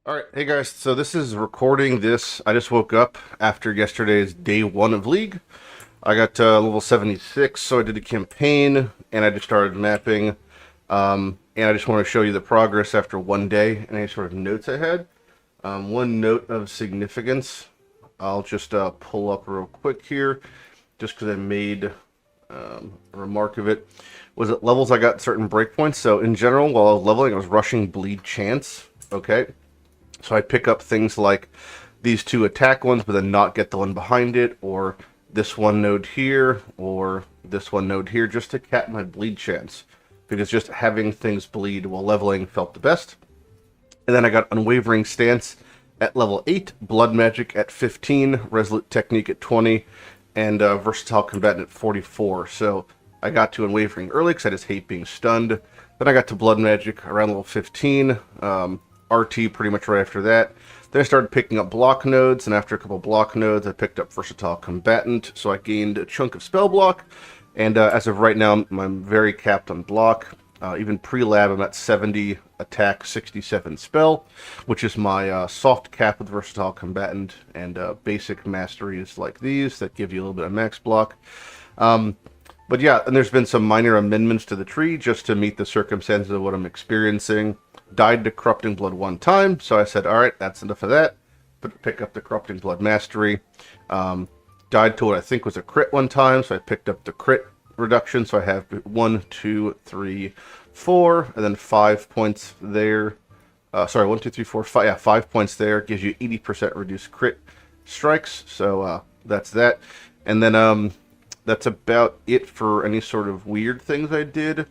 Alright, hey guys, so this is recording this. I just woke up after yesterday's day 1 of League. I got level 76, so I did a campaign, and I just started mapping. And I just want to show you the progress after one day, and any sort of notes I had. One note of significance, I'll just pull up real quick here, just because I made a remark of it, was at levels I got certain breakpoints. So in general, while I was leveling, I was rushing bleed chance, okay? So I pick up things like these two attack ones, but then not get the one behind it, or this one node here, or this one node here, just to cap my bleed chance. Because just having things bleed while leveling felt the best. And then I got Unwavering Stance at level 8, Blood Magic at 15, Resolute Technique at 20, and Versatile Combatant at 44. So I got to Unwavering early because I just hate being stunned. Then I got to Blood Magic around level 15. RT pretty much right after that. Then I started picking up block nodes, and after a couple block nodes, I picked up Versatile Combatant, so I gained a chunk of spell block, and as of right now, I'm very capped on block. Even pre-lab, I'm at 70 attack, 67 spell, which is my soft cap with Versatile Combatant, and basic masteries like these that give you a little bit of max block. But yeah, and there's been some minor amendments to the tree just to meet the circumstances of what I'm experiencing. Died to Corrupting Blood one time, so I said, alright, that's enough of that. Pick up the Corrupting Blood Mastery. Died to what I think was a crit one time, so I picked up the crit reduction, so I have 1, 2, 3, 4, and then 5 points there. Sorry, 1, 2, 3, 4, 5, yeah, 5 points there. Gives you 80% reduced crit strikes, so that's that. And then that's about it for any sort of weird things I did.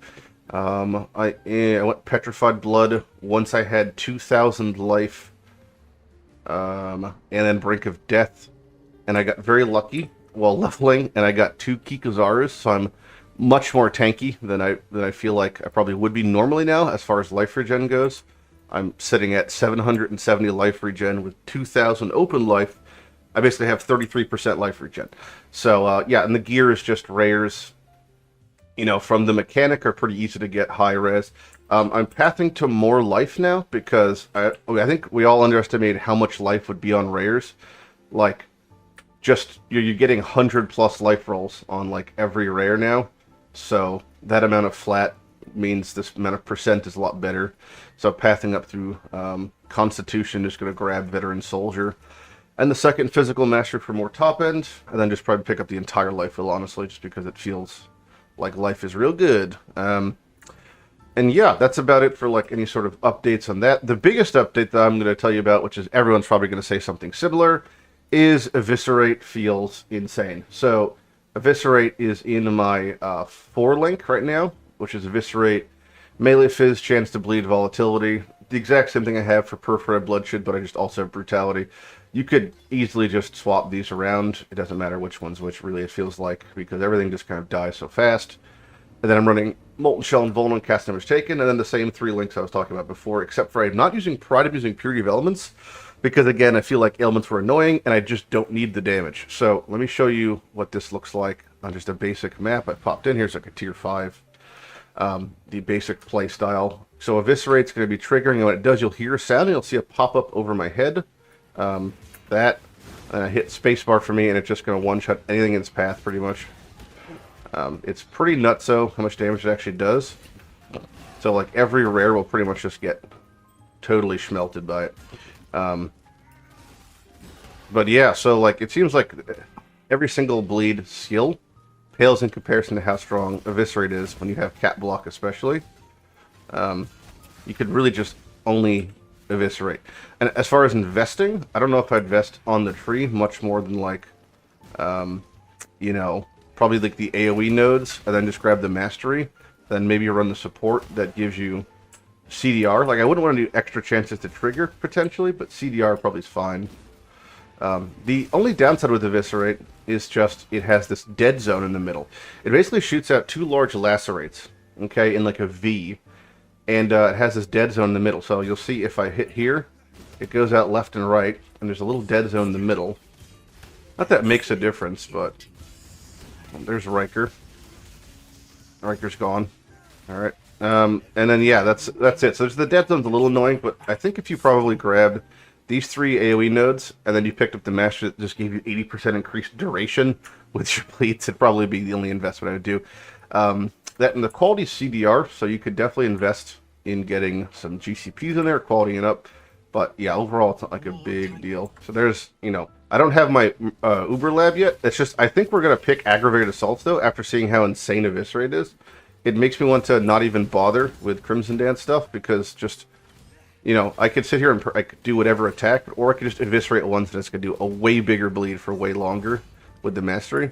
I went Petrified Blood once I had 2,000 life, and then Brink of Death, and I got very lucky while leveling, and I got 2 Kikazarus, so I'm much more tanky than I feel like I probably would be normally now as far as life regen goes. I'm sitting at 770 life regen with 2,000 open life. I basically have 33% life regen. So yeah, and the gear is just rares. You know, from the mechanic are pretty easy to get high res. I'm pathing to more life now because I think we all underestimated how much life would be on rares. Like, just you're getting 100 plus life rolls on like every rare now. So that amount of flat means this amount of percent is a lot better. So pathing up through Constitution, just going to grab Veteran Soldier. And the second Physical Mastery for more top end. And then just probably pick up the entire life wheel, honestly, just because it feels like life is real good. And yeah, that's about it for like any sort of updates on that. The biggest update that I'm going to tell you about, which is everyone's probably going to say something similar, is Eviscerate feels insane. So Eviscerate is in my 4 link right now, which is Eviscerate, Melee Fizz, Chance to Bleed, Volatility. The exact same thing I have for Perforated Bloodshed, but I just also have Brutality. You could easily just swap these around. It doesn't matter which one's which, really, it feels like, because everything just kind of dies so fast. And then I'm running Molten Shell and Vuln, Cast Numbers Taken, and then the same 3 links I was talking about before, except for I'm not using Pride, I'm using Purity of Elements, because again, I feel like elements were annoying, and I just don't need the damage. So let me show you what this looks like on just a basic map. I popped in here, it's like a tier 5, the basic play style. So Eviscerate's going to be triggering, and when it does, you'll hear a sound, and you'll see a pop-up over my head. That, and I hit spacebar for me, and it's just going to one-shot anything in its path, pretty much. It's pretty nutso how much damage it actually does. So, like, every rare will pretty much just get totally schmelted by it. But yeah, so, like, it seems like every single bleed skill pales in comparison to how strong Eviscerate is when you have Cat Block, especially. You could really just only Eviscerate. And as far as investing, I don't know if I'd invest on the tree much more than like, you know, probably like the AoE nodes, and then just grab the mastery, then maybe run the support that gives you CDR. Like, I wouldn't want to do extra chances to trigger, potentially, but CDR probably is fine. The only downside with Eviscerate is just it has this dead zone in the middle. It basically shoots out 2 large lacerates, okay, in like a V. And it has this dead zone in the middle. So you'll see if I hit here, it goes out left and right, and there's a little dead zone in the middle. Not that it makes a difference, but there's Riker. Riker's gone. Alright. And then yeah, that's it. So there's the dead zone's a little annoying, but I think if you probably grabbed these 3 AoE nodes and then you picked up the master that just gave you 80% increased duration with your bleeds, it'd probably be the only investment I would do. That and the quality CDR, so you could definitely invest in getting some GCPs in there, quality it up. But yeah, overall, it's not like a big deal. So there's, you know, I don't have my Uber lab yet. It's just, I think we're going to pick aggravated assaults though, after seeing how insane Eviscerate is. It makes me want to not even bother with Crimson Dance stuff, because just, you know, I could sit here and I could do whatever attack, or I could just Eviscerate once and it's going to do a way bigger bleed for way longer with the Mastery.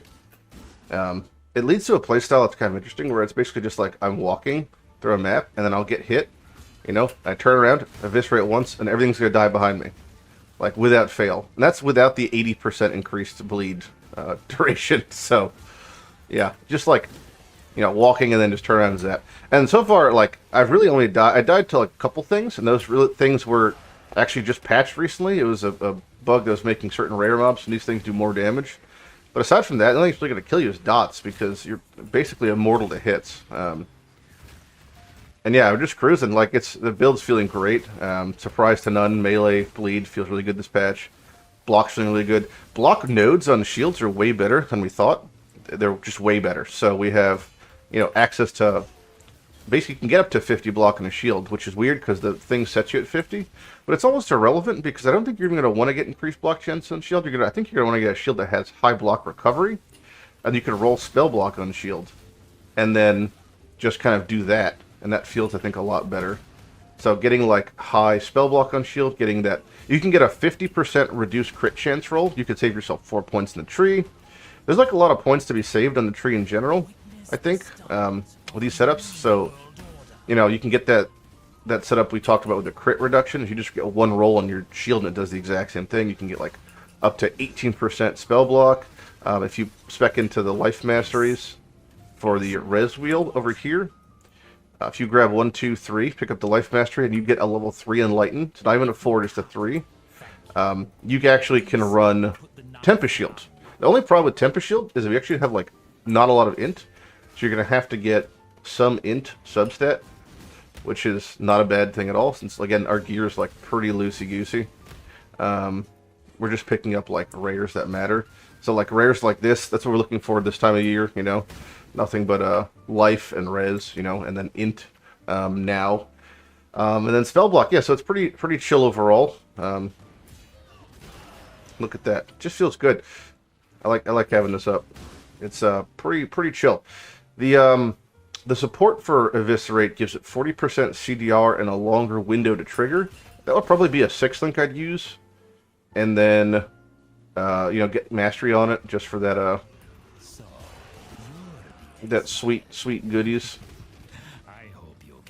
It leads to a playstyle that's kind of interesting, where it's basically just like I'm walking through a map, and then I'll get hit, you know, I turn around, Eviscerate once, and everything's going to die behind me. Like, without fail. And that's without the 80% increased bleed duration. So, yeah, just like, you know, walking and then just turn around and zap. And so far, like, I've really only died, I died to like a couple things, and those things were actually just patched recently. It was a bug that was making certain rare mobs, and these things do more damage. But aside from that, the only thing that's really going to kill you is dots, because you're basically immortal to hits. And yeah, we're just cruising. Like, the build's feeling great. Surprise to none. Melee bleed feels really good this patch. Block's feeling really good. Block nodes on shields are way better than we thought. They're just way better. So we have, you know, access to, basically you can get up to 50 block on a shield, which is weird because the thing sets you at 50. But it's almost irrelevant, because I don't think you're even going to want to get increased block chance on shield. I think you're going to want to get a shield that has high block recovery, and you can roll spell block on shield, and then just kind of do that, and that feels, I think, a lot better. So getting like high spell block on shield, getting that, you can get a 50% reduced crit chance roll. You could save yourself 4 points in the tree. There's like a lot of points to be saved on the tree in general, I think, with these setups. So, you know, you can get that setup we talked about with the crit reduction. If you just get one roll on your shield and it does the exact same thing, you can get like up to 18% spell block. If you spec into the life masteries for the res wheel over here, if you grab 1, 2, 3, pick up the life mastery, and you get a level 3 enlightened. It's not even a 4, just a 3. You actually can run Tempest Shield. The only problem with Tempest Shield is if you actually have like not a lot of int, so you're gonna have to get some int substat, which is not a bad thing at all, since again our gear is like pretty loosey-goosey. We're just picking up like rares that matter. So like rares like this, that's what we're looking for this time of year, you know. Nothing but life and res, you know, and then int now. And then spell block, yeah, so it's pretty chill overall. Look at that. Just feels good. I like having this up. It's pretty chill. The support for Eviscerate gives it 40% CDR and a longer window to trigger. That would probably be a 6 link I'd use. And then, you know, get mastery on it just for that, that sweet goodies.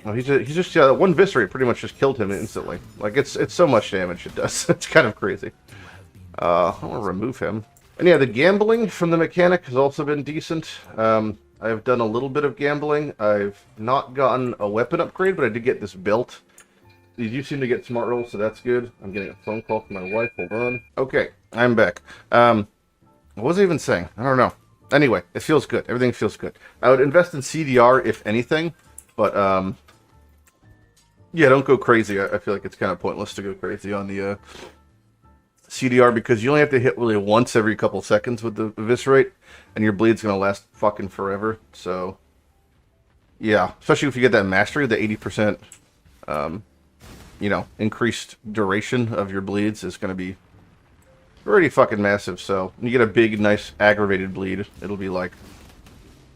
Oh, he's just one Viscerate pretty much just killed him instantly. Like, it's so much damage it does. It's kind of crazy. I want to remove him. And yeah, the gambling from the mechanic has also been decent. I've done a little bit of gambling. I've not gotten a weapon upgrade, but I did get this belt. You do seem to get smart rolls, so that's good. I'm getting a phone call from my wife. Hold on. Okay, I'm back. What was I even saying? I don't know. Anyway, it feels good. Everything feels good. I would invest in CDR, if anything, but, yeah, don't go crazy. I feel like it's kind of pointless to go crazy on the, CDR, because you only have to hit really once every couple seconds with the Eviscerate, and your bleed's going to last fucking forever. So, yeah, especially if you get that mastery, the 80%, you know, increased duration of your bleeds is going to be pretty fucking massive. So, when you get a big, nice, aggravated bleed, it'll be, like,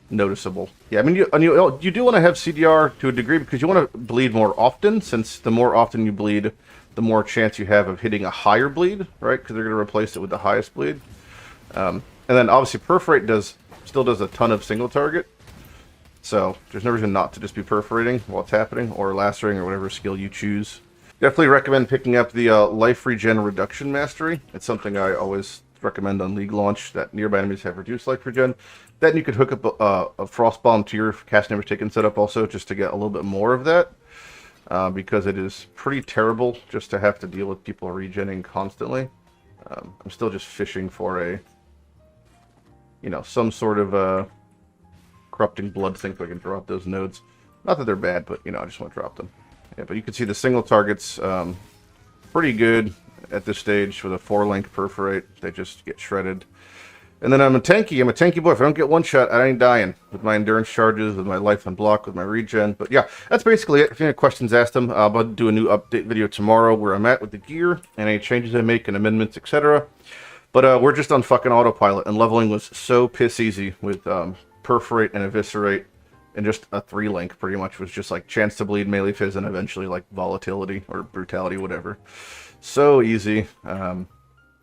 noticeable. Yeah, I mean, you do want to have CDR to a degree, because you want to bleed more often, since the more often you bleed, the more chance you have of hitting a higher bleed, right? Because they're going to replace it with the highest bleed. And then obviously Perforate still does a ton of single target. So there's no reason not to just be perforating while it's happening, or lacerating, or whatever skill you choose. Definitely recommend picking up the Life Regen Reduction Mastery. It's something I always recommend on League launch, that nearby enemies have reduced Life Regen. Then you could hook up a Frost Bomb to your Cast Never Taken setup also, just to get a little bit more of that. Because it is pretty terrible just to have to deal with people regenning constantly. I'm still just fishing for a, you know, some sort of corrupting blood thing so I can draw out those nodes. Not that they're bad, but, you know, I just want to drop them. Yeah, but you can see the single targets, pretty good at this stage with a 4-link perforate. They just get shredded. And then I'm a tanky boy. If I don't get one shot, I ain't dying. With my endurance charges, with my life on block, with my regen. But yeah, that's basically it. If you have any questions, ask them. I'll about to do a new update video tomorrow where I'm at with the gear and any changes I make and amendments, etc. But we're just on fucking autopilot, and leveling was so piss easy with perforate and eviscerate, and just a 3-link pretty much was just like chance to bleed, melee fizz, and eventually like volatility or brutality, whatever. So easy.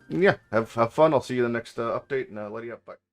Yeah, have fun. I'll see you in the next update, and Lighty up. Bye.